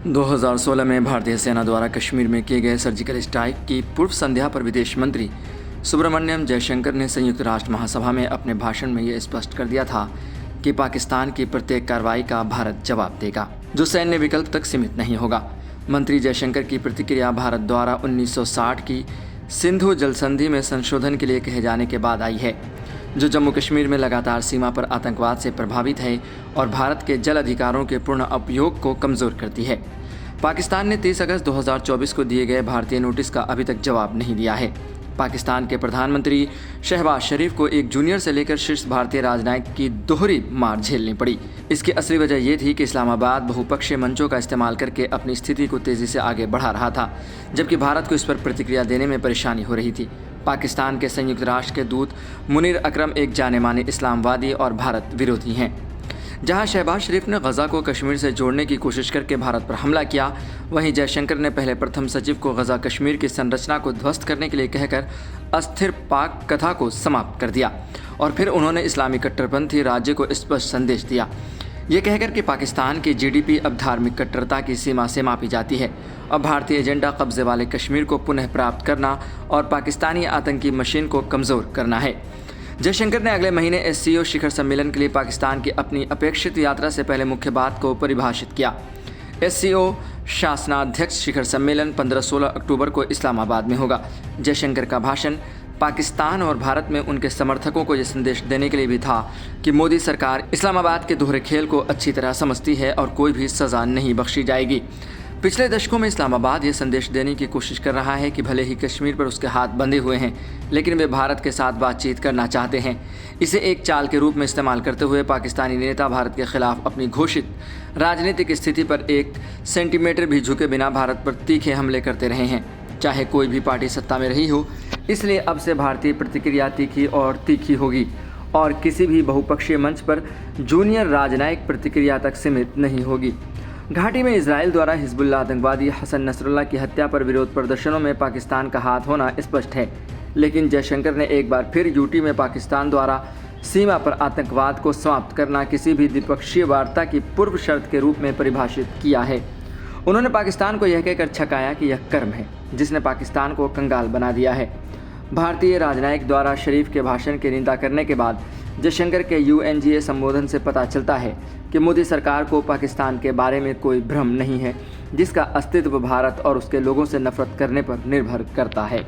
2016 में भारतीय सेना द्वारा कश्मीर में किए गए सर्जिकल स्ट्राइक की पूर्व संध्या पर विदेश मंत्री सुब्रमण्यम जयशंकर ने संयुक्त राष्ट्र महासभा में अपने भाषण में यह स्पष्ट कर दिया था कि पाकिस्तान की प्रत्येक कार्रवाई का भारत जवाब देगा, जो सैन्य विकल्प तक सीमित नहीं होगा। मंत्री जयशंकर की प्रतिक्रिया भारत द्वारा 1960 की सिंधु जल संधि में संशोधन के लिए कहे जाने के बाद आई है, जो जम्मू कश्मीर में लगातार सीमा पर आतंकवाद से प्रभावित है और भारत के जल अधिकारों के पूर्ण उपयोग को कमज़ोर करती है। पाकिस्तान ने 30 अगस्त 2024 को दिए गए भारतीय नोटिस का अभी तक जवाब नहीं दिया है। पाकिस्तान के प्रधानमंत्री शहबाज शरीफ को एक जूनियर से लेकर शीर्ष भारतीय राजनयिक की दोहरी मार झेलनी पड़ी। इसकी असली वजह यह थी कि इस्लामाबाद बहुपक्षीय मंचों का इस्तेमाल करके अपनी स्थिति को तेज़ी से आगे बढ़ा रहा था, जबकि भारत को इस पर प्रतिक्रिया देने में परेशानी हो रही थी। पाकिस्तान के संयुक्त राष्ट्र के दूत मुनीर अकरम एक जाने माने इस्लामवादी और भारत विरोधी हैं। जहां शहबाज शरीफ ने गज़ा को कश्मीर से जोड़ने की कोशिश करके भारत पर हमला किया, वहीं जयशंकर ने पहले प्रथम सचिव को गज़ा कश्मीर की संरचना को ध्वस्त करने के लिए कहकर अस्थिर पाक कथा को समाप्त कर दिया और फिर उन्होंने इस्लामी कट्टरपंथी राज्य को स्पष्ट संदेश दिया, ये कहकर कि पाकिस्तान की जीडीपी अब धार्मिक कट्टरता की सीमा से मापी जाती है। अब भारतीय एजेंडा कब्जे वाले कश्मीर को पुनः प्राप्त करना और पाकिस्तानी आतंकी मशीन को कमज़ोर करना है। जयशंकर ने अगले महीने एससीओ शिखर सम्मेलन के लिए पाकिस्तान की अपनी अपेक्षित यात्रा से पहले मुख्य बात को परिभाषित किया। एससीओ शासनाध्यक्ष शिखर सम्मेलन 15-16 अक्टूबर को इस्लामाबाद में होगा। जयशंकर का भाषण पाकिस्तान और भारत में उनके समर्थकों को यह संदेश देने के लिए भी था कि मोदी सरकार इस्लामाबाद के दोहरे खेल को अच्छी तरह समझती है और कोई भी सज़ा नहीं बख्शी जाएगी। पिछले दशकों में इस्लामाबाद ये संदेश देने की कोशिश कर रहा है कि भले ही कश्मीर पर उसके हाथ बंधे हुए हैं, लेकिन वे भारत के साथ बातचीत करना चाहते हैं। इसे एक चाल के रूप में इस्तेमाल करते हुए पाकिस्तानी नेता भारत के खिलाफ अपनी घोषित राजनीतिक स्थिति पर 1 सेंटीमीटर भी झुके बिना भारत पर तीखे हमले करते रहे हैं, चाहे कोई भी पार्टी सत्ता में रही हो। इसलिए अब से भारतीय प्रतिक्रिया तीखी और तीखी होगी और किसी भी बहुपक्षीय मंच पर जूनियर राजनयिक प्रतिक्रिया तक सीमित नहीं होगी। घाटी में इजराइल द्वारा हिजबुल्लाह आतंकवादी हसन नसरुल्लाह की हत्या पर विरोध प्रदर्शनों में पाकिस्तान का हाथ होना स्पष्ट है, लेकिन जयशंकर ने एक बार फिर यूटी में पाकिस्तान द्वारा सीमा पर आतंकवाद को समाप्त करना किसी भी द्विपक्षीय वार्ता की पूर्व शर्त के रूप में परिभाषित किया है। उन्होंने पाकिस्तान को यह कहकर छकाया कि यह कर्म है जिसने पाकिस्तान को कंगाल बना दिया है। भारतीय राजनयिक द्वारा शरीफ के भाषण की निंदा करने के बाद जयशंकर के यूएनजीए संबोधन से पता चलता है कि मोदी सरकार को पाकिस्तान के बारे में कोई भ्रम नहीं है, जिसका अस्तित्व भारत और उसके लोगों से नफरत करने पर निर्भर करता है।